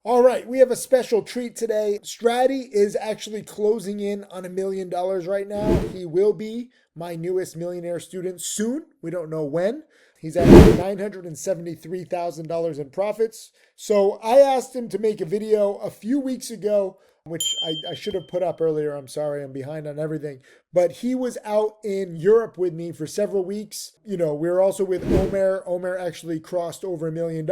All right, we have a special treat today. Strati is actually closing in on $1 million right now. He will be my newest millionaire student soon. We don't know when. He's at $973,000 in profits. So I asked him to make a video a few weeks ago, which I should have put up earlier. I'm sorry, I'm behind on everything. But he was out in Europe with me for several weeks. We were also with Omer. Omer actually crossed over $1 million.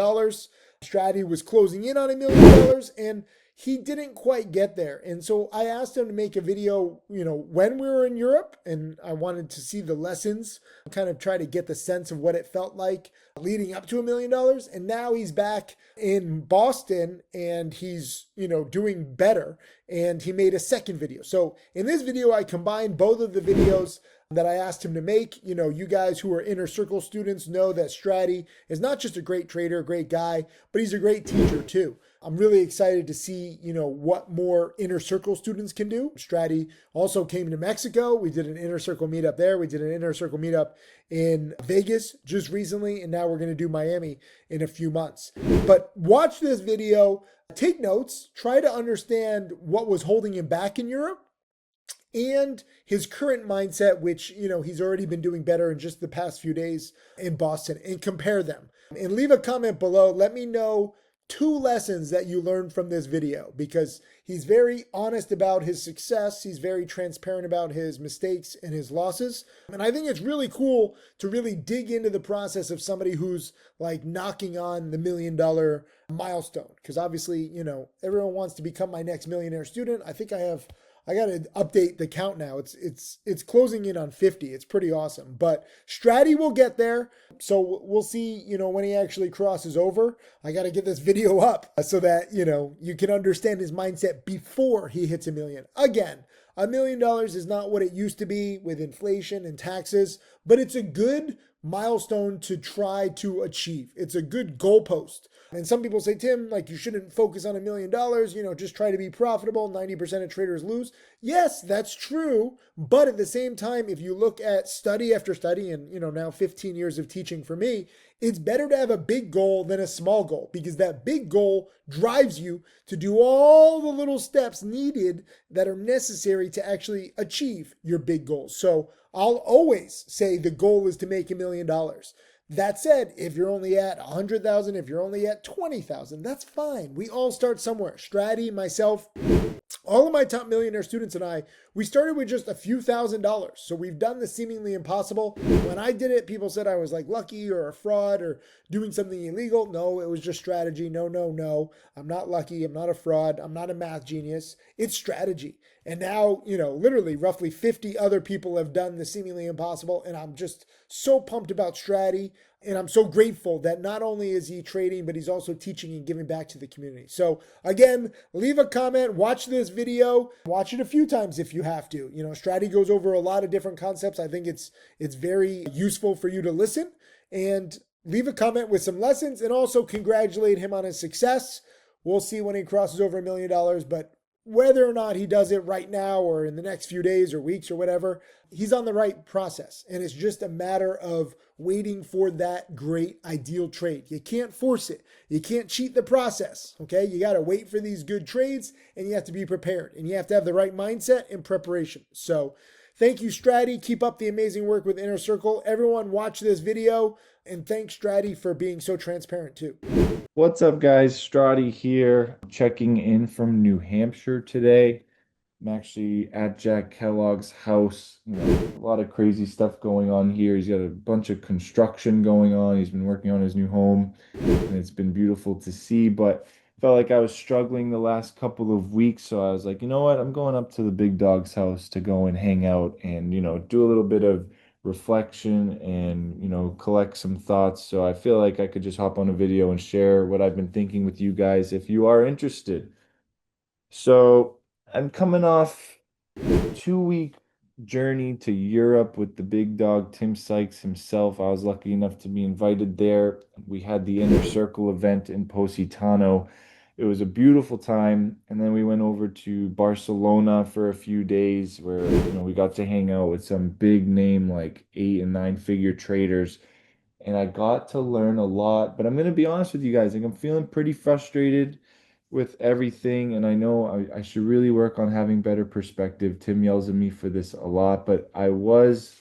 Strati was closing in on $1 million and he didn't quite get there. And so I asked him to make a video, when we were in Europe, and I wanted to see the lessons, kind of try to get the sense of what it felt like leading up to $1 million. And now he's back in Boston and he's, doing better. And he made a second video. So in this video, I combined both of the videos that I asked him to make. You guys who are inner circle students know that Strati is not just a great trader, great guy, but he's a great teacher too. I'm really excited to see, what more inner circle students can do. Strati also came to Mexico. We did an inner circle meetup there. We did an inner circle meetup in Vegas just recently, and now we're going to do Miami in a few months. But watch this video, take notes, try to understand what was holding him back in Europe and his current mindset, which, he's already been doing better in just the past few days in Boston, and compare them. And leave a comment below. Let me know 2 lessons that you learned from this video, because he's very honest about his success. He's very transparent about his mistakes and his losses. And I think it's really cool to really dig into the process of somebody who's like knocking on the $1 million milestone. Because obviously, everyone wants to become my next millionaire student. I got to update the count now. It's closing in on 50. It's pretty awesome. But Strati will get there. So we'll see, when he actually crosses over. I got to get this video up so that, you can understand his mindset before he hits $1 million. Again, $1 million is not what it used to be with inflation and taxes, but it's a good milestone to try to achieve. It's a good goalpost. And some people say, Tim, like you shouldn't focus on $1 million, just try to be profitable. 90% of traders lose. Yes, that's true. But at the same time, if you look at study after study and, now 15 years of teaching for me, it's better to have a big goal than a small goal, because that big goal drives you to do all the little steps needed that are necessary to actually achieve your big goals. So I'll always say the goal is to make $1 million. That said, if you're only at 100,000, if you're only at 20,000, that's fine. We all start somewhere. Strati, myself, all of my top millionaire students and I, we started with just a few $1,000s. So we've done the seemingly impossible. When I did it, people said I was like lucky or a fraud or doing something illegal. No, it was just strategy. No, no, no. I'm not lucky. I'm not a fraud. I'm not a math genius. It's strategy. And now, literally roughly 50 other people have done the seemingly impossible. And I'm just so pumped about Strati. And I'm so grateful that not only is he trading, but he's also teaching and giving back to the community. So again, leave a comment, watch this video, watch it a few times if you have to. Strati goes over a lot of different concepts. I think it's very useful for you to listen, and leave a comment with some lessons, and also congratulate him on his success. We'll see when he crosses over $1 million, but whether or not he does it right now or in the next few days or weeks or whatever, he's on the right process. And it's just a matter of waiting for that great ideal trade. You can't force it. You can't cheat the process. Okay. You got to wait for these good trades, and you have to be prepared, and you have to have the right mindset and preparation. So thank you, Strati. Keep up the amazing work with Inner Circle. Everyone watch this video, and thanks Strati for being so transparent too. What's up, guys? Strati here, checking in from New Hampshire today. I'm actually at Jack Kellogg's house. A lot of crazy stuff going on here. He's got a bunch of construction going on. He's been working on his new home, and it's been beautiful to see, but felt like I was struggling the last couple of weeks. So I was like, you know what? I'm going up to the big dog's house to go and hang out and, do a little bit of reflection and, collect some thoughts. So I feel like I could just hop on a video and share what I've been thinking with you guys if you are interested. So I'm coming off 2 week journey to Europe with the big dog, Tim Sykes himself. I was lucky enough to be invited there. We had the Inner Circle event in Positano. It was a beautiful time. And then we went over to Barcelona for a few days where, we got to hang out with some big name, like 8 and 9 figure traders. And I got to learn a lot. But I'm going to be honest with you guys, like I'm feeling pretty frustrated with everything, and I know I should really work on having better perspective. Tim yells at me for this a lot, but I was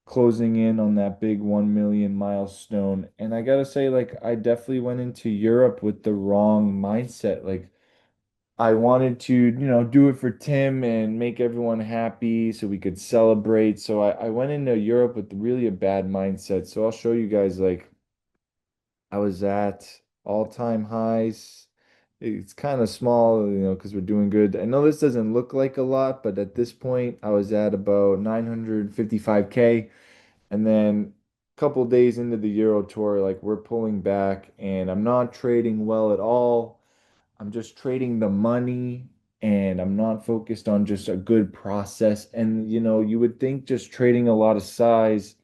closing in on that big 1 million milestone. And I gotta say, like, I definitely went into Europe with the wrong mindset. Like, I wanted to, do it for Tim and make everyone happy so we could celebrate. So I went into Europe with really a bad mindset. So I'll show you guys, like, I was at all-time highs. It's kind of small, because we're doing good. I know this doesn't look like a lot, but at this point, I was at about 955K. And then a couple days into the Euro Tour, like we're pulling back and I'm not trading well at all. I'm just trading the money and I'm not focused on just a good process. And you would think just trading a lot of size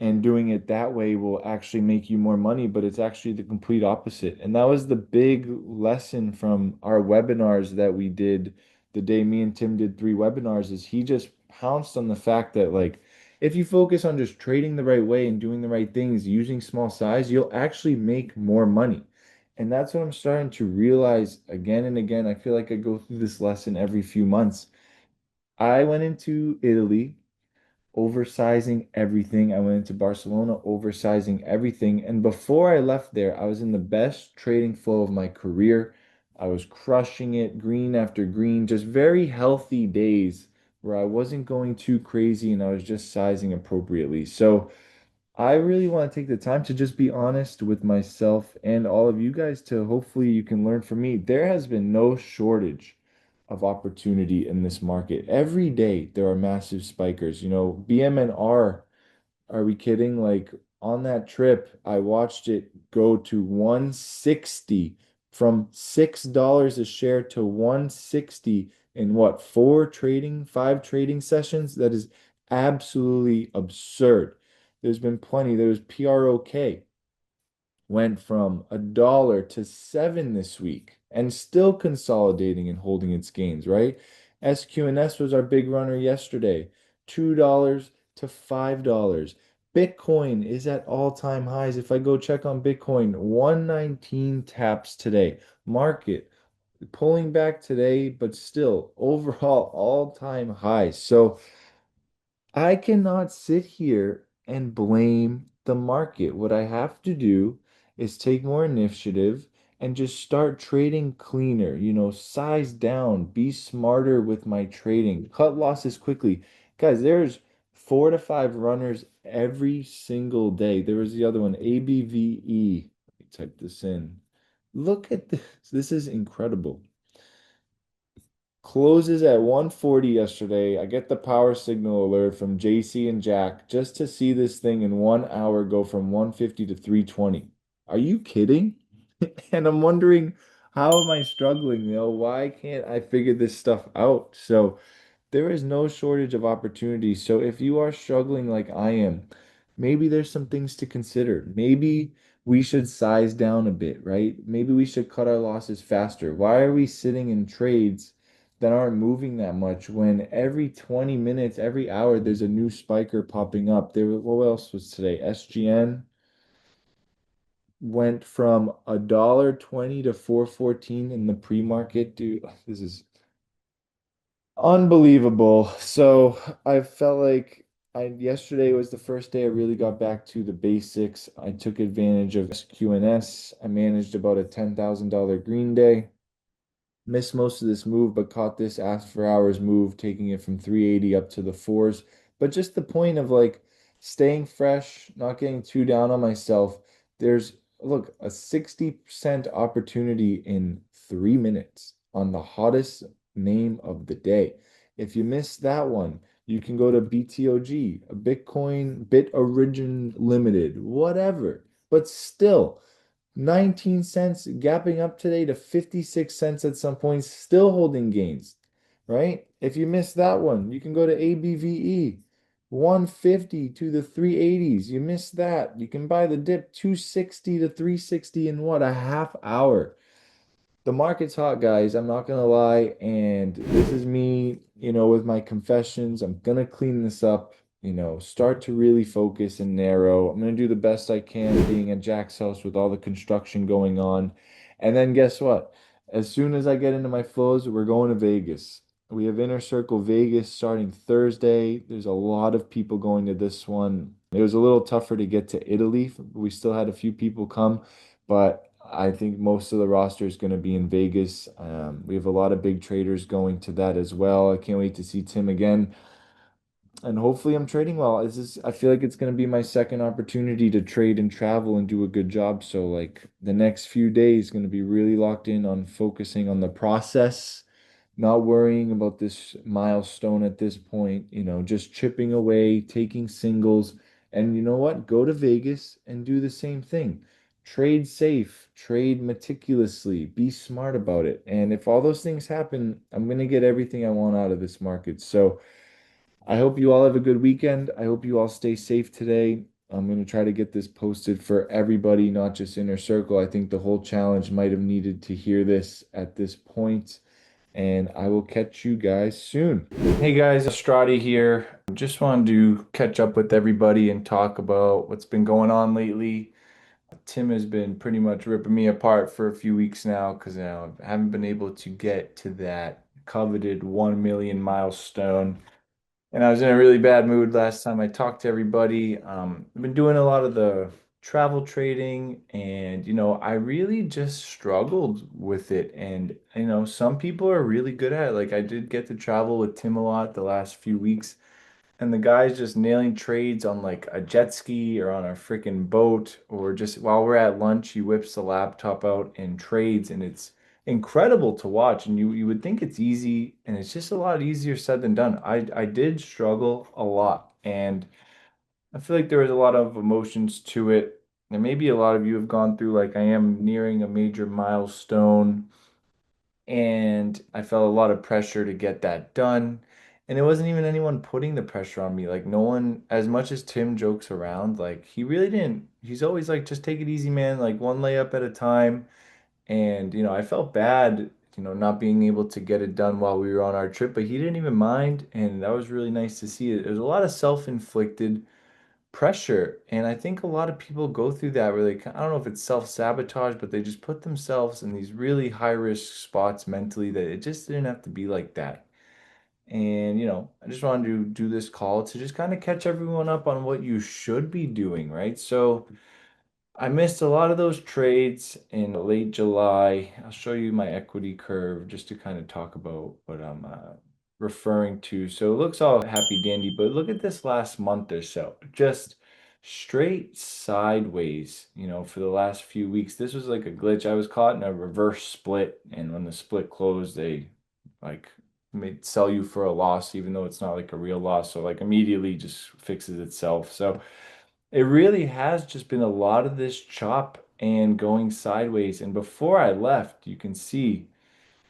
and doing it that way will actually make you more money, but it's actually the complete opposite. And that was the big lesson from our webinars that we did the day me and Tim did 3 webinars, is he just pounced on the fact that, like, if you focus on just trading the right way and doing the right things, using small size, you'll actually make more money. And that's what I'm starting to realize again and again. I feel like I go through this lesson every few months. I went into Italy oversizing everything. I went into Barcelona oversizing everything. And before I left there, I was in the best trading flow of my career. I was crushing it, green after green, just very healthy days where I wasn't going too crazy and I was just sizing appropriately. So I really want to take the time to just be honest with myself and all of you guys, to hopefully you can learn from me. There has been no shortage of opportunity in this market. Every day there are massive spikers. BMNR, are we kidding? Like, on that trip, I watched it go to 160, from $6 a share to 160 in what, 5 trading sessions? That is absolutely absurd. There's been plenty. There was PROK, went from $1 to 7 this week and still consolidating and holding its gains, right? SQNS was our big runner yesterday, $2 to $5. Bitcoin is at all-time highs. If I go check on Bitcoin, 119 taps today. Market pulling back today, but still overall all-time highs. So I cannot sit here and blame the market. What I have to do is take more initiative and just start trading cleaner, size down, be smarter with my trading, cut losses quickly. Guys, there's 4 to 5 runners every single day. There was the other one, ABVE. Let me type this in. Look at this. This is incredible. Closes at 140 yesterday. I get the power signal alert from JC and Jack just to see this thing in 1 hour go from 150 to 320. Are you kidding? And I'm wondering, how am I struggling? Why can't I figure this stuff out? So there is no shortage of opportunities. So if you are struggling like I am, maybe there's some things to consider. Maybe we should size down a bit, right? Maybe we should cut our losses faster. Why are we sitting in trades that aren't moving that much when every 20 minutes, every hour, there's a new spiker popping up? What else was today? SGN went from $1.20 to 414 in the pre-market. Dude, this is unbelievable. So I felt like yesterday was the first day I really got back to the basics. I took advantage of SQNS. I managed about a $10,000 green day. Missed most of this move, but caught this after hours move, taking it from 380 up to the fours. But just the point of, like, staying fresh, not getting too down on myself. There's, look, a 60% opportunity in 3 minutes on the hottest name of the day. If you missed that one, you can go to BTOG, a Bitcoin Bit Origin Limited, whatever. But still, 19 cents, gapping up today to 56 cents at some points, still holding gains, right? If you missed that one, you can go to ABVE, 150 to the 380s. You missed that. You can buy the dip 260 to 360 in what, a half hour. The market's hot, guys. I'm not gonna lie. And this is me, with my confessions. I'm gonna clean this up, start to really focus and narrow. I'm gonna do the best I can being at Jack's house with all the construction going on. And then guess what? as soon as I get into my flows, we're going to Vegas. We have Inner Circle Vegas starting Thursday. There's a lot of people going to this one. It was a little tougher to get to Italy. We still had a few people come, but I think most of the roster is going to be in Vegas. We have a lot of big traders going to that as well. I can't wait to see Tim again. And hopefully I'm trading well. I feel like it's going to be my second opportunity to trade and travel and do a good job. So like the next few days going to be really locked in on focusing on the process, not worrying about this milestone at this point, just chipping away, taking singles. And you know what? Go to Vegas and do the same thing. Trade safe, trade meticulously, be smart about it. And if all those things happen, I'm going to get everything I want out of this market. So I hope you all have a good weekend. I hope you all stay safe today. I'm going to try to get this posted for everybody, not just Inner Circle. I think the whole challenge might have needed to hear this at this point, and I will catch you guys soon. Hey guys, Strati here. Just wanted to catch up with everybody and talk about what's been going on lately. Tim has been pretty much ripping me apart for a few weeks now because I haven't been able to get to that coveted 1 million milestone. And I was in a really bad mood last time I talked to everybody. I've been doing a lot of the travel trading, and I really just struggled with it. And some people are really good at it. Like I did get to travel with Tim a lot the last few weeks, and the guy's just nailing trades on like a jet ski or on a freaking boat, or just while we're at lunch, he whips the laptop out and trades, and it's incredible to watch. And you would think it's easy, and it's just a lot easier said than done. I did struggle a lot, and I feel like there was a lot of emotions to it. And maybe a lot of you have gone through like I am nearing a major milestone and I felt a lot of pressure to get that done. And it wasn't even anyone putting the pressure on me. Like no one, as much as Tim jokes around, like he really didn't. He's always like, just take it easy, man, like one layup at a time. And I felt bad, not being able to get it done while we were on our trip, but he didn't even mind, and that was really nice to see. It was a lot of self-inflicted pressure. And I think a lot of people go through that where they, I don't know if it's self-sabotage, but they just put themselves in these really high risk spots mentally that it just didn't have to be like that. And, I just wanted to do this call to just kind of catch everyone up on what you should be doing, right? So, I missed a lot of those trades in late July. I'll show you my equity curve just to kind of talk about what I'm referring to. So it looks all happy dandy, but look at this last month or so. Just straight sideways, for the last few weeks. This was like a glitch. I was caught in a reverse split, and when the split closed, they like made sell you for a loss, even though it's not like a real loss. So like immediately just fixes itself. So it really has just been a lot of this chop and going sideways. And before I left, you can see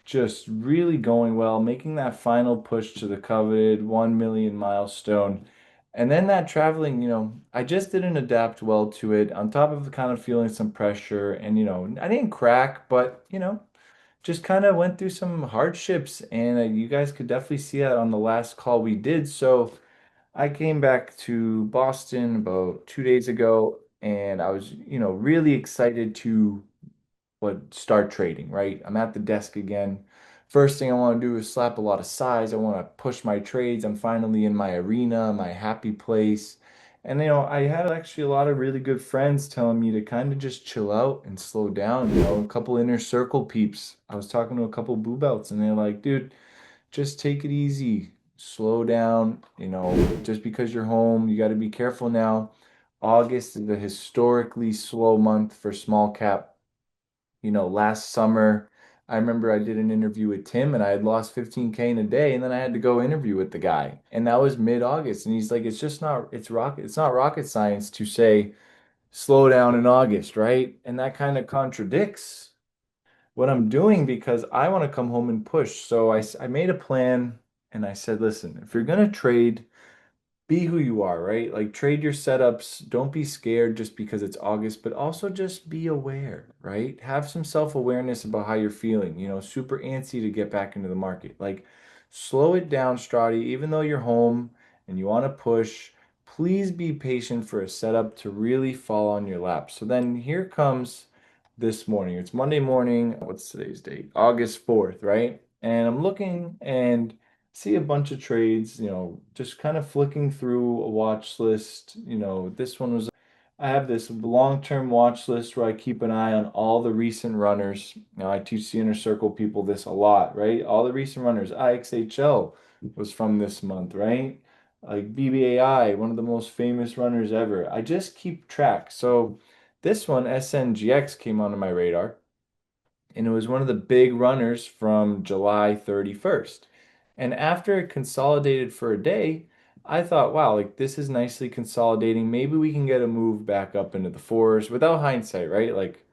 just really going well, making that final push to the coveted 1 million milestone. And then that traveling, I just didn't adapt well to it, on top of kind of feeling some pressure. And, I didn't crack, but, just kind of went through some hardships. And you guys could definitely see that on the last call we did. So, I came back to Boston about 2 days ago, and I was, really excited to start trading, right? I'm at the desk again. First thing I want to do is slap a lot of size. I want to push my trades. I'm finally in my arena, my happy place. And I had actually a lot of really good friends telling me to kind of just chill out and slow down. A couple inner circle peeps. I was talking to a couple blue belts, and they're like, dude, just take it easy, slow down. Just because you're home, you got to be careful now. August is a historically slow month for small cap. Last summer, I remember I did an interview with Tim and I had lost 15K in a day, and then I had to go interview with the guy. And that was mid-August. And he's like, it's not rocket science to say slow down in August, right? And that kind of contradicts what I'm doing because I want to come home and push. So I made a plan and I said, listen, if you're going to trade, be who you are, right? Like trade your setups. Don't be scared just because it's August, but also just be aware, right? Have some self-awareness about how you're feeling, super antsy to get back into the market. Like slow it down, Strati, even though you're home and you want to push, please be patient for a setup to really fall on your lap. So then here comes this morning. It's Monday morning. What's today's date? August 4th, right? And I'm looking and see a bunch of trades, just kind of flicking through a watch list. This one was, I have this long-term watch list where I keep an eye on all the recent runners. I teach the inner circle people this a lot, right? All the recent runners. IXHL was from this month, right? Like BBAI, one of the most famous runners ever. I just keep track. So this one, SNGX, came onto my radar, and it was one of the big runners from July 31st. And after it consolidated for a day, I thought, wow, like this is nicely consolidating. Maybe we can get a move back up into the fours without hindsight, right? Like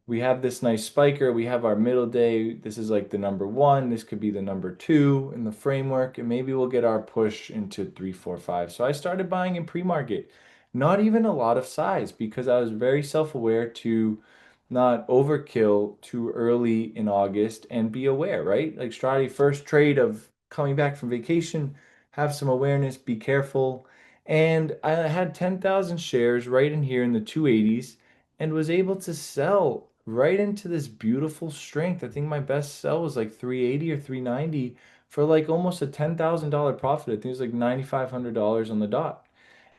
we have this nice spiker. We have our middle day. This is like the number one. This could be the number two in the framework, and maybe we'll get our push into three, four, five. So I started buying in pre-market, not even a lot of size because I was very self-aware to not overkill too early in August and be aware, right? Like Strati, first trade of coming back from vacation, have some awareness, be careful. And I had 10,000 shares right in here in the 280s and was able to sell right into this beautiful strength. I think my best sell was like 380 or 390 for like almost a $10,000 profit. I think it was like $9,500 on the dot.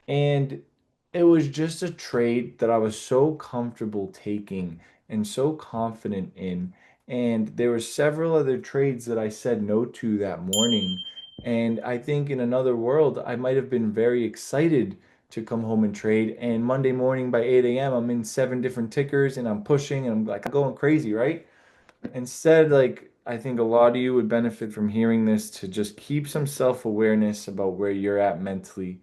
And it was just a trade that I was so comfortable taking and so confident in. And there were several other trades that I said no to that morning. And I think in another world, I might have been very excited to come home and trade. And Monday morning by 8 a.m., I'm in seven different tickers and I'm pushing and I'm like going crazy, right? Instead, like, I think a lot of you would benefit from hearing this to just keep some self-awareness about where you're at mentally.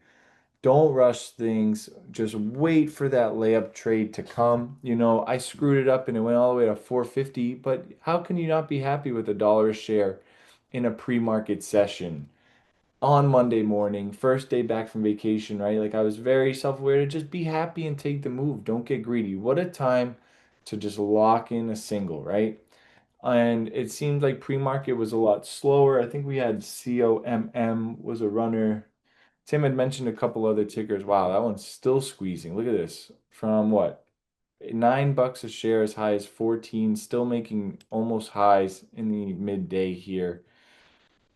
Don't rush things. Just wait for that layup trade to come. I screwed it up and it went all the way to 450, but how can you not be happy with $1 a share in a pre-market session on Monday morning, first day back from vacation, right? Like I was very self-aware to just be happy and take the move. Don't get greedy. What a time to just lock in a single, right? And it seemed like pre-market was a lot slower. I think we had COMM was a runner. Tim had mentioned a couple other tickers. Wow, that one's still squeezing. Look at this. From what? $9 a share as high as 14, still making almost highs in the midday here.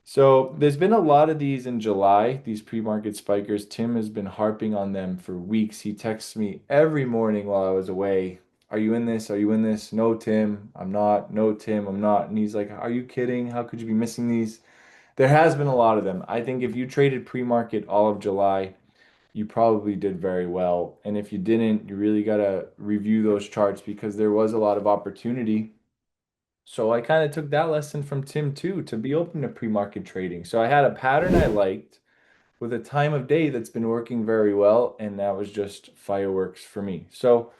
So there's been a lot of these in July, these pre-market spikers. Tim has been harping on them for weeks. He texts me every morning while I was away. Are you in this? Are you in this? No, Tim, I'm not. No, Tim, I'm not. And he's like, are you kidding? How could you be missing these? There has been a lot of them. I think if you traded pre-market all of July, you probably did very well. And if you didn't, you really got to review those charts because there was a lot of opportunity. So I kind of took that lesson from Tim too, to be open to pre-market trading. So I had a pattern I liked with a time of day that's been working very well, and that was just fireworks for me. So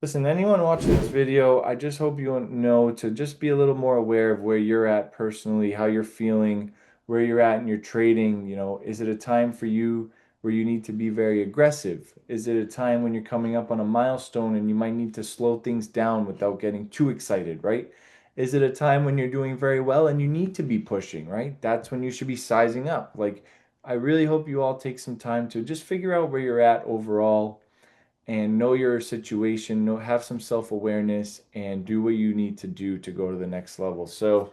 listen, anyone watching this video, I just hope you know to just be a little more aware of where you're at personally, how you're feeling, where you're at in your trading. Is it a time for you where you need to be very aggressive? Is it a time when you're coming up on a milestone and you might need to slow things down without getting too excited, right? Is it a time when you're doing very well and you need to be pushing, right? That's when you should be sizing up. Like, I really hope you all take some time to just figure out where you're at overall and know your situation, have some self-awareness and do what you need to do to go to the next level. So,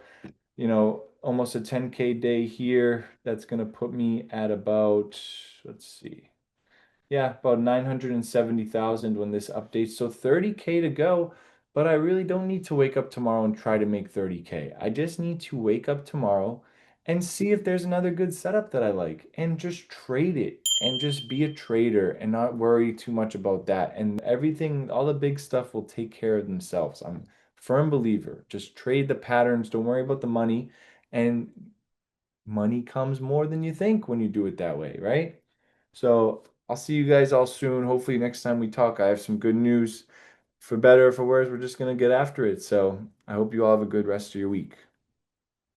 almost a 10K day here. That's going to put me at about, let's see. Yeah, about 970,000 when this updates. So 30K to go, but I really don't need to wake up tomorrow and try to make 30K. I just need to wake up tomorrow and see if there's another good setup that I like and just trade it and just be a trader and not worry too much about that. And everything, all the big stuff will take care of themselves. I'm a firm believer. Just trade the patterns, don't worry about the money, and money comes more than you think when you do it that way, right? So I'll see you guys all soon. Hopefully, next time we talk, I have some good news. For better or for worse, we're just going to get after it. So I hope you all have a good rest of your week.